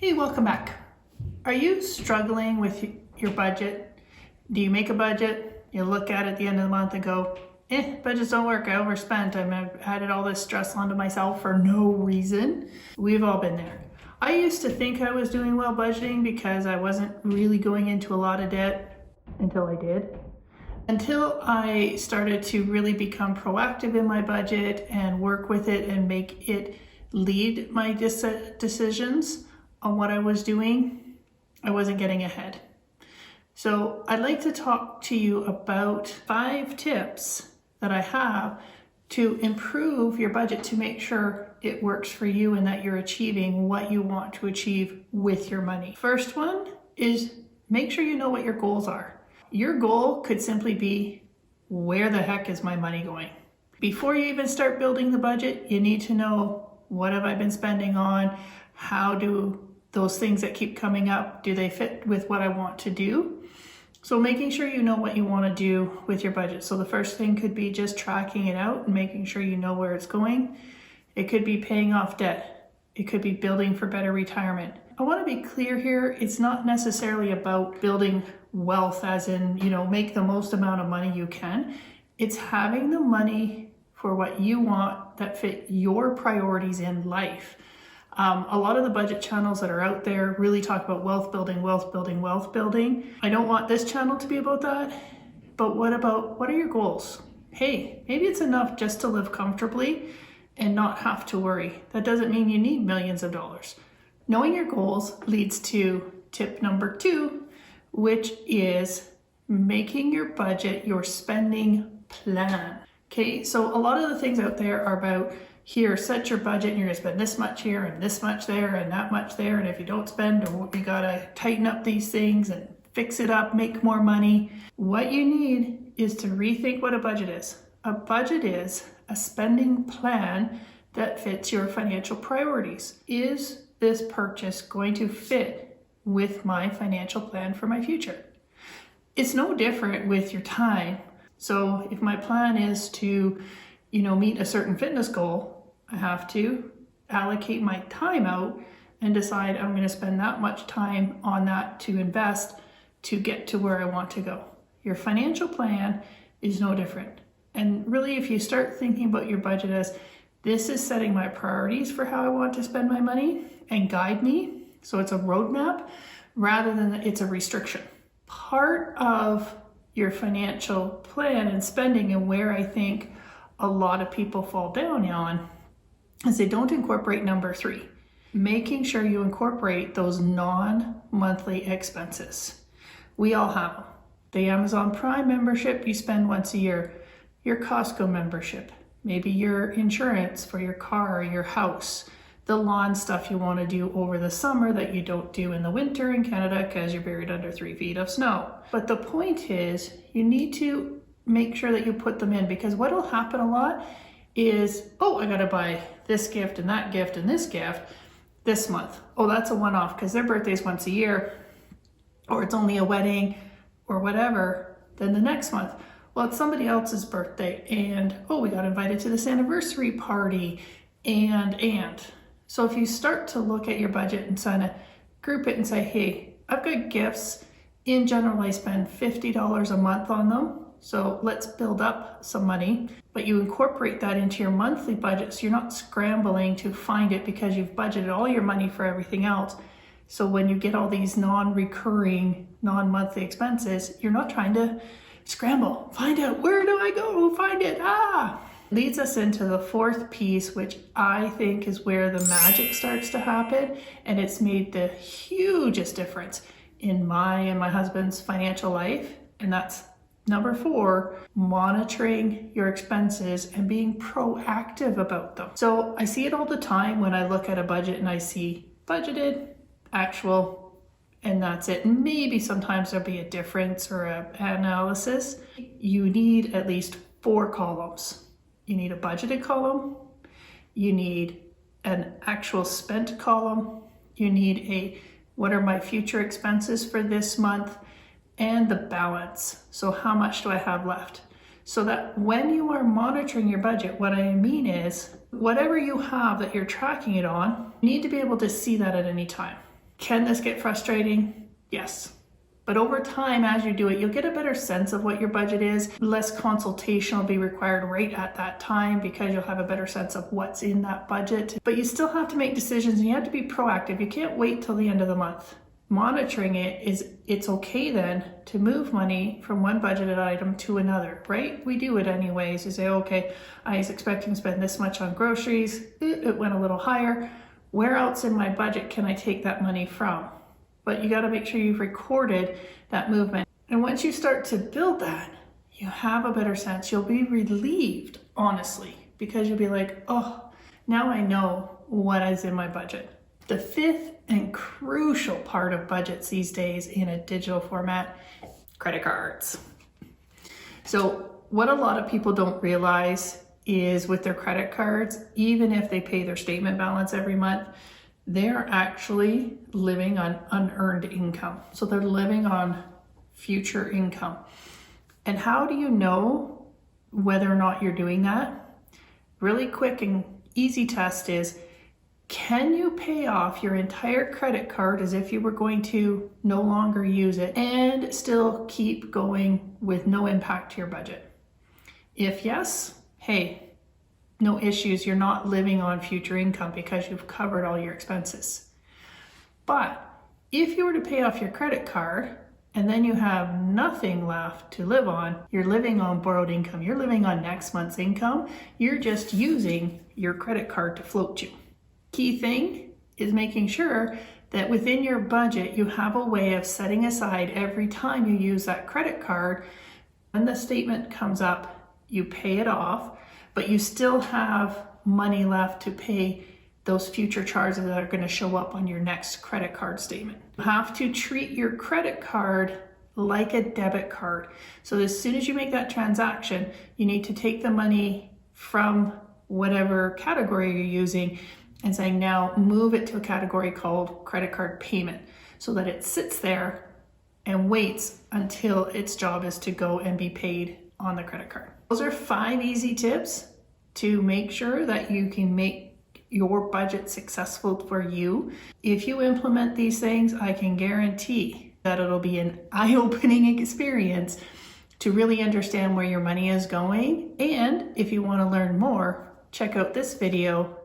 Hey, welcome back. Are you struggling with your budget? Do you make a budget? You look at it at the end of the month and go, budgets don't work. I overspent. I've added all this stress onto myself for no reason. We've all been there. I used to think I was doing well budgeting because I wasn't really going into a lot of debt until I did. Until I started to really become proactive in my budget and work with it and make it lead my decisions on what I was doing, I wasn't getting ahead. So I'd like to talk to you about 5 tips that I have to improve your budget to make sure it works for you and that you're achieving what you want to achieve with your money. First one is make sure you know what your goals are. Your goal could simply be, where the heck is my money going? Before you even start building the budget, you need to know, what have I been spending on? How do those things that keep coming up, do they fit with what I want to do? So making sure you know what you want to do with your budget. So the first thing could be just tracking it out and making sure you know where it's going. It could be paying off debt. It could be building for better retirement. I want to be clear here, it's not necessarily about building wealth as in, make the most amount of money you can. It's having the money for what you want that fit your priorities in life. A lot of the budget channels that are out there really talk about wealth building, wealth building, wealth building. I don't want this channel to be about that, but what are your goals? Hey, maybe it's enough just to live comfortably and not have to worry. That doesn't mean you need millions of dollars. Knowing your goals leads to tip number 2, which is making your budget your spending plan. Okay, so a lot of the things out there are about, here, set your budget and you're gonna spend this much here and this much there and that much there. And if you don't spend, you gotta tighten up these things and fix it up, make more money. What you need is to rethink what a budget is. A budget is a spending plan that fits your financial priorities. Is this purchase going to fit with my financial plan for my future? It's no different with your time. So if my plan is to, meet a certain fitness goal, I have to allocate my time out and decide I'm going to spend that much time on that to invest to get to where I want to go. Your financial plan is no different. And really, if you start thinking about your budget as, this is setting my priorities for how I want to spend my money and guide me, so it's a roadmap rather than it's a restriction. Part of your financial plan and spending, and where I think a lot of people fall down on, is they don't incorporate number 3, making sure you incorporate those non-monthly expenses. We all have them. The Amazon Prime membership you spend once a year, your Costco membership, maybe your insurance for your car or your house, the lawn stuff you want to do over the summer that you don't do in the winter in Canada because you're buried under 3 feet of snow. But the point is, you need to make sure that you put them in, because what will happen a lot is, I gotta buy this gift and that gift and this gift this month. That's a one-off because their birthday's once a year, or it's only a wedding or whatever. Then the next month, it's somebody else's birthday, and we got invited to this anniversary party, and. So if you start to look at your budget and kind of group it and say, hey, I've got gifts. In general, I spend $50 a month on them. So let's build up some money, but you incorporate that into your monthly budget, so you're not scrambling to find it because you've budgeted all your money for everything else. So when you get all these non-recurring, non-monthly expenses, you're not trying to scramble, find out, where do I go, find it, Leads us into the 4th piece, which I think is where the magic starts to happen, and it's made the hugest difference in my and my husband's financial life, and that's number 4, monitoring your expenses and being proactive about them. So I see it all the time when I look at a budget and I see budgeted, actual, and that's it. Maybe sometimes there'll be a difference or an analysis. You need at least 4 columns. You need a budgeted column. You need an actual spent column. You need what are my future expenses for this month? And the balance. So how much do I have left? So that when you are monitoring your budget, what I mean is, whatever you have that you're tracking it on, you need to be able to see that at any time. Can this get frustrating? Yes. But over time, as you do it, you'll get a better sense of what your budget is. Less consultation will be required right at that time because you'll have a better sense of what's in that budget. But you still have to make decisions and you have to be proactive. You can't wait till the end of the month. Monitoring it's okay then to move money from one budgeted item to another, right? We do it anyways. You say, okay, I was expecting to spend this much on groceries. It went a little higher. Where else in my budget can I take that money from? But you got to make sure you've recorded that movement. And once you start to build that, you have a better sense. You'll be relieved, honestly, because you'll be like, oh, now I know what is in my budget. The fifth and crucial part of budgets these days in a digital format, credit cards. So what a lot of people don't realize is with their credit cards, even if they pay their statement balance every month, they're actually living on unearned income. So they're living on future income. And how do you know whether or not you're doing that? Really quick and easy test is, can you pay off your entire credit card as if you were going to no longer use it and still keep going with no impact to your budget? If yes, hey, no issues. You're not living on future income because you've covered all your expenses. But if you were to pay off your credit card and then you have nothing left to live on, you're living on borrowed income. You're living on next month's income. You're just using your credit card to float you. Key thing is making sure that within your budget, you have a way of setting aside every time you use that credit card. When the statement comes up, you pay it off, but you still have money left to pay those future charges that are going to show up on your next credit card statement. You have to treat your credit card like a debit card. So as soon as you make that transaction, you need to take the money from whatever category you're using and saying, now move it to a category called credit card payment so that it sits there and waits until its job is to go and be paid on the credit card. Those are 5 easy tips to make sure that you can make your budget successful for you. If you implement these things, I can guarantee that it'll be an eye-opening experience to really understand where your money is going. And if you want to learn more, check out this video